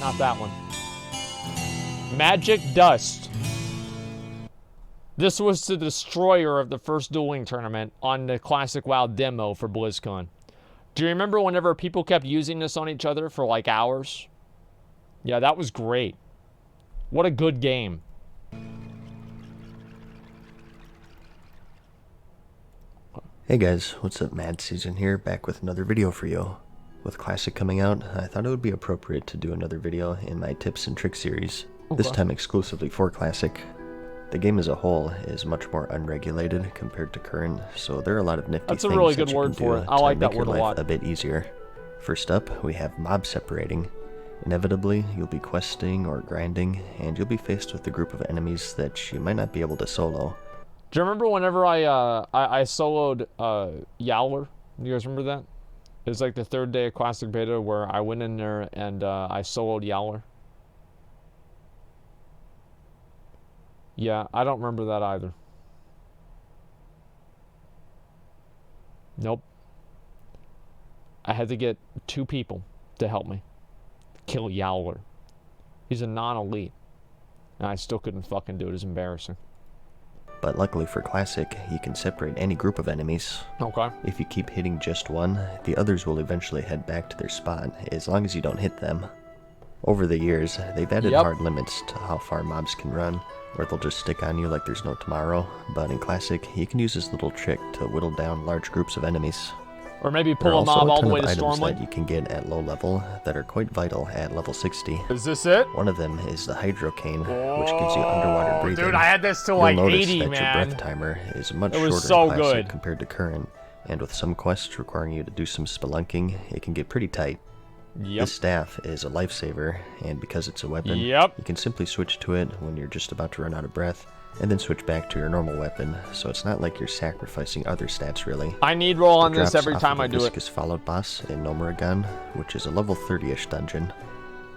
not that one. Magic Dust. This was the destroyer of the first dueling tournament on the Classic WoW demo for BlizzCon. Do you remember whenever people kept using this on each other for like hours? Yeah, that was great. What a good game. Hey guys, what's up? Madseason here, back with another video for you. With Classic coming out, I thought it would be appropriate to do another video in my tips and tricks series, this time exclusively for Classic. The game as a whole is much more unregulated compared to current, so there are a lot of nifty things that you can do to make your life a bit easier. First up, we have mob separating. Inevitably, you'll be questing or grinding, and you'll be faced with a group of enemies that you might not be able to solo. Do you remember whenever I soloed Yowler? Do you guys remember that? It was like the third day of Classic Beta where I went in there and I soloed Yowler. Yeah, I don't remember that either. Nope. I had to get 2 people to help me kill Yowler. He's a non-elite. And I still couldn't fucking do it. It's embarrassing. But luckily for Classic, you can separate any group of enemies. Okay. If you keep hitting just one, the others will eventually head back to their spot, as long as you don't hit them. Over the years, they've added hard limits to how far mobs can run, or they'll just stick on you like there's no tomorrow. But in Classic, you can use this little trick to whittle down large groups of enemies. Or maybe pull a mob all the way to Stormlight. That you can get at low level that are quite vital at level 60. Is this it? One of them is the Hydro Cane, which gives you underwater breathing. Dude, I had this till like 80, that man. Your breath timer is much shorter in Classic compared to current, and with some quests requiring you to do some spelunking, it can get pretty tight. This staff is a lifesaver, and because it's a weapon, you can simply switch to it when you're just about to run out of breath, and then switch back to your normal weapon, so it's not like you're sacrificing other stats really. I need roll on this every time I do it. Viscous Followed boss in Nomuragan, which is a level 30-ish dungeon.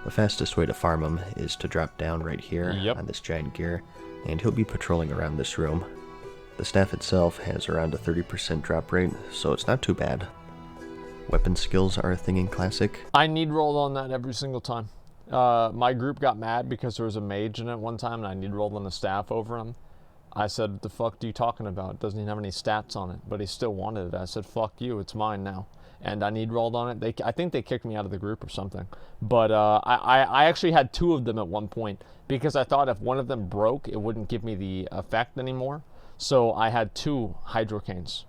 The fastest way to farm him is to drop down right here on this giant gear, and he'll be patrolling around this room. The staff itself has around a 30% drop rate, so it's not too bad. Weapon skills are a thing in Classic. I need roll on that every single time. My group got mad because there was a mage in it one time and I need rolled on the staff over him. I said, what the fuck are you talking about? It doesn't even have any stats on it, but he still wanted it. I said, fuck you, it's mine now. And I need rolled on it. I think they kicked me out of the group or something. But I actually had 2 of them at one point because I thought if one of them broke, it wouldn't give me the effect anymore. So I had 2 Hydrocanes.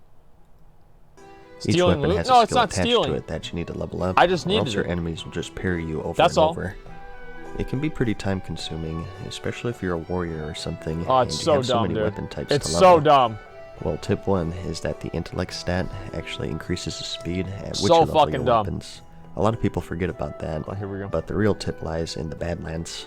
Stealing loot? Has no, a it's not stealing. To it that you need to level up. I just needed or else your enemies will just parry you over That's and all. over. It can be pretty time consuming, especially if you're a warrior or something. Oh, it's so dumb, dude. Weapon types it's to so dumb. Well, tip 1 is that the intellect stat actually increases the speed at which so you level fucking your dumb. weapons. A lot of people forget about that. Oh, here we go. But the real tip lies in the Badlands.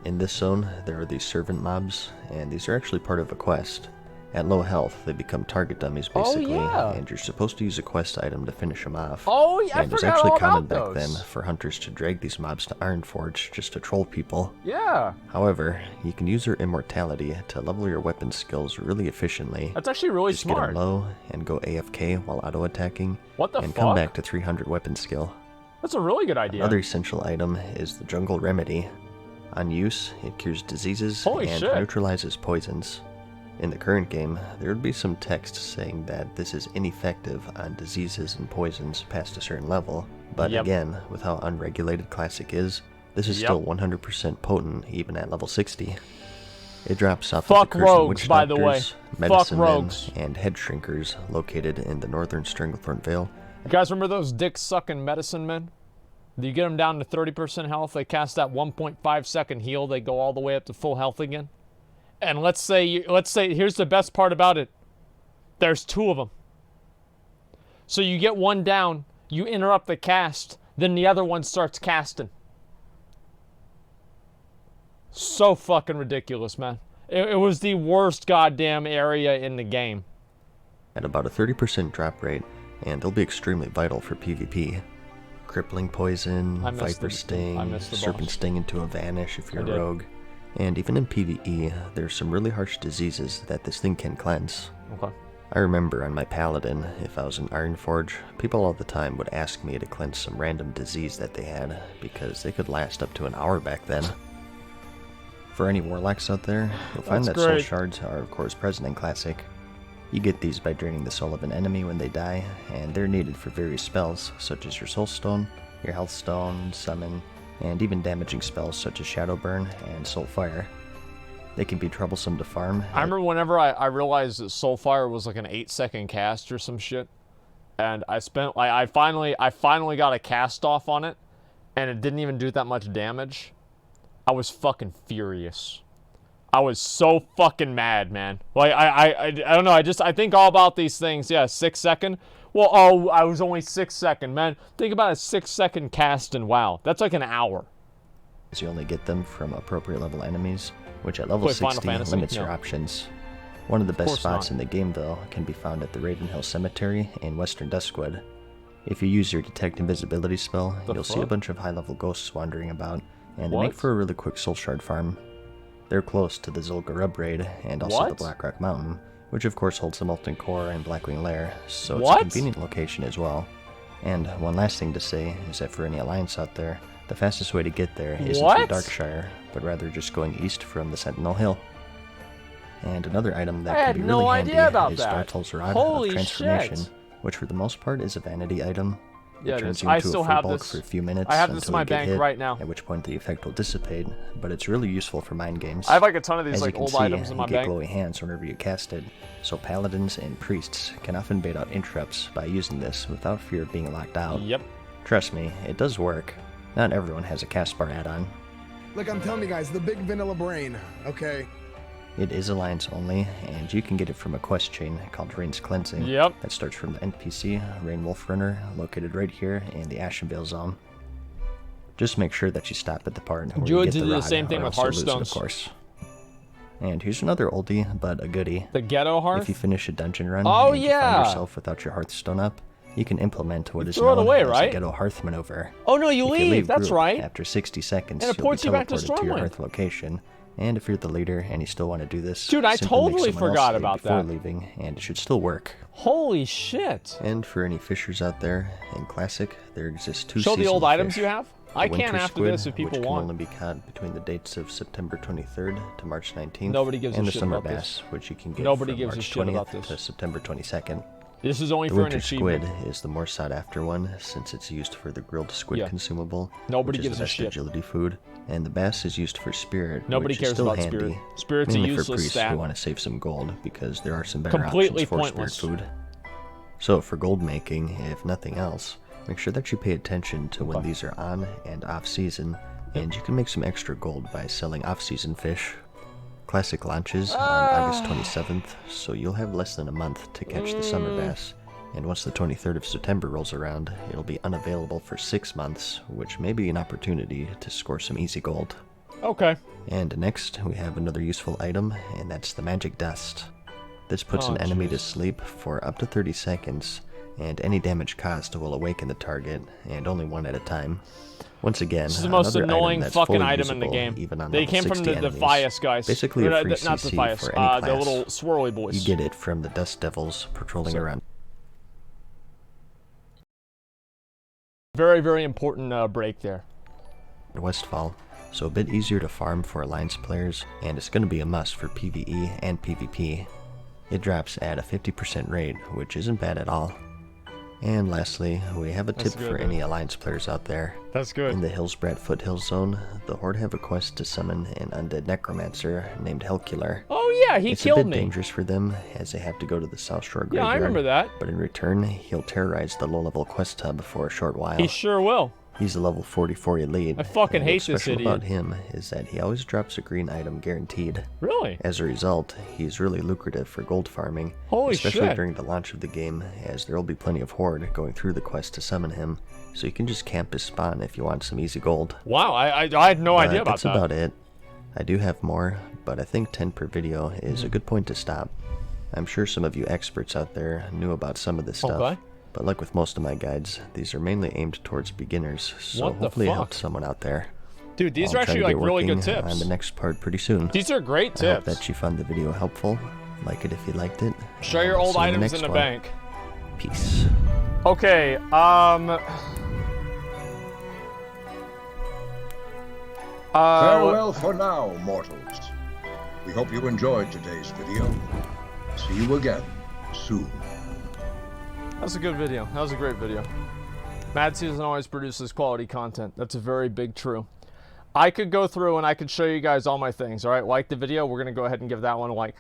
In this zone, there are these servant mobs, and these are actually part of a quest. At low health, they become target dummies, basically, and you're supposed to use a quest item to finish them off. Oh, yeah, and it was actually common back then for hunters to drag these mobs to Ironforge just to troll people. Yeah. However, you can use their immortality to level your weapon skills really efficiently. That's actually really just smart. Get them low and go AFK while auto-attacking. What the and fuck? come back to 300 weapon skill. That's a really good idea. Another essential item is the Jungle Remedy. On use, it cures diseases and neutralizes poisons. In the current game, there would be some text saying that this is ineffective on diseases and poisons past a certain level, but again, with how unregulated Classic is, this is still 100% potent even at level 60. It drops off of the Cursed Witch Doctors, Medicine Men, and Head Shrinkers located in the northern Stranglethorn Vale. You guys remember those dick-sucking Medicine Men? You get them down to 30% health, they cast that 1.5 second heal, they go all the way up to full health again. And let's say, here's the best part about it. There's 2 of them. So you get one down, you interrupt the cast, then the other one starts casting. So fucking ridiculous, man. It was the worst goddamn area in the game. At about a 30% drop rate, and they'll be extremely vital for PvP. Crippling Poison, Viper Sting, Serpent Sting into a Vanish if you're a rogue. And even in PvE, there's some really harsh diseases that this thing can cleanse. Okay. I remember on my Paladin, if I was an Ironforge, people all the time would ask me to cleanse some random disease that they had, because they could last up to an hour back then. For any Warlocks out there, you'll find that soul shards are of course present in Classic. You get these by draining the soul of an enemy when they die, and they're needed for various spells, such as your Soul Stone, your Health Stone, Summon, and even damaging spells such as Shadow Burn and Soul Fire. They can be troublesome to farm. I remember whenever I realized that Soulfire was like an 8-second cast or some shit, and I spent like I finally got a cast off on it, and it didn't even do that much damage. I was fucking furious. I was so fucking mad, man. Like I don't know. I think all about these things. Yeah, 6 second. Well, oh, I was only 6 second, man. Think about a 6 second cast in WoW. That's like an hour. You only get them from appropriate level enemies, which at level 60 limits your options. One of the best spots in the game, though, can be found at the Ravenhill Cemetery in Western Duskwood. If you use your Detect Invisibility spell, you'll see a bunch of high-level ghosts wandering about, and they make for a really quick soul shard farm. They're close to the Zul'Gurub raid, and also the Blackrock Mountain, which of course holds the Molten Core and Blackwing Lair, so it's a convenient location as well. And one last thing to say is that for any Alliance out there, the fastest way to get there isn't through Darkshire, but rather just going east from the Sentinel Hill. And another item that can be really handy is Dartel's Rod of Transformation, which for the most part is a vanity item. It turns you into a full bulk for a few minutes until you get hit, right now. At which point the effect will dissipate, but it's really useful for mind games. I have like a ton of these like old items in my bank. You get glowy hands whenever you cast it, so paladins and priests can often bait out interrupts by using this without fear of being locked out. Yep. Trust me, it does work. Not everyone has a cast bar add-on. Look, I'm telling you guys, the big vanilla brain, okay? It is Alliance only, and you can get it from a quest chain called Rain's Cleansing. Yep. That starts from the NPC, Rain Wolfrunner, located right here in the Ashenvale zone. Just make sure that you stop at the part where you get the rod, the same thing with Hearthstones, of course. And here's another oldie, but a goodie. The Ghetto Hearth? If you finish a dungeon run and you find yourself without your Hearthstone up, you can implement what is known as a Ghetto Hearth maneuver. Oh no, you leave. That's right. After 60 seconds, you'll be teleported to your Hearth location. And if you're the leader and you still want to do this, dude, I totally forgot about that. Before leaving, and it should still work. Holy shit! And for any fishers out there, in Classic, there exists two Show the old items fish. you have. I can after this if people which want. Can only be caught between the dates of September 23rd to March 19th. Nobody gives and a the shit summer about bass, this. which you can get Nobody from gives March a shit 20th about this. to September 22nd. This is only the for an winter achievement. squid is the more sought after one, since it's used for the grilled squid consumable. Nobody which gives is the a best shit. agility food, and the bass is used for spirit. Nobody which cares is still about handy, spirit. Spirit's mainly a useless for priests stat. who want to save some gold, because there are some better Completely options for pointless. spirit food. So for gold making, if nothing else, make sure that you pay attention to when these are on and off season, and you can make some extra gold by selling off-season fish. Classic launches on August 27th, so you'll have less than a month to catch the summer bass. And once the 23rd of September rolls around, it'll be unavailable for 6 months, which may be an opportunity to score some easy gold. Okay. And next, we have another useful item, and that's the Magic Dust. This puts an enemy to sleep for up to 30 seconds, and any damage caused will awaken the target, and only one at a time. Once again, this is the most annoying fucking item in the usable, game. Even on they came from the Defias guys. Basically a free not CC Defias, for any class. the little swirly boys. You get it from the Dust Devils patrolling around. Very, very important break there. Westfall, so a bit easier to farm for Alliance players, and it's going to be a must for PvE and PvP. It drops at a 50% rate, which isn't bad at all. And lastly, we have a tip for any Alliance players out there. That's good. In the Hillsbrat Foothills zone, the Horde have a quest to summon an undead necromancer named Hellkiller. Oh yeah, he killed me. It's a bit dangerous for them, as they have to go to the South Shore graveyard. Yeah, I remember that. But in return, he'll terrorize the low-level quest hub for a short while. He sure will. He's a level 44 elite. I fucking hate this idiot. What's special about him is that he always drops a green item guaranteed. Really? As a result, he's really lucrative for gold farming. Holy especially shit. during the launch of the game, as there will be plenty of Horde going through the quest to summon him. So you can just camp his spawn if you want some easy gold. Wow, I had no idea about that. That's about it. I do have more, but I think 10 per video is a good point to stop. I'm sure some of you experts out there knew about some of this stuff. Okay. But like with most of my guides, these are mainly aimed towards beginners, so hopefully it helps someone out there. Dude, these are actually like really good tips. On the next part pretty soon. These are great tips. I hope that you found the video helpful. Like it if you liked it. Show your I'll old see you items in next the one. bank. Peace. Okay, Farewell for now, mortals. We hope you enjoyed today's video. See you again soon. That was a good video. That was a great video. Madseason always produces quality content. That's a very big true. I could go through and I could show you guys all my things. All right, like the video. We're going to go ahead and give that one a like.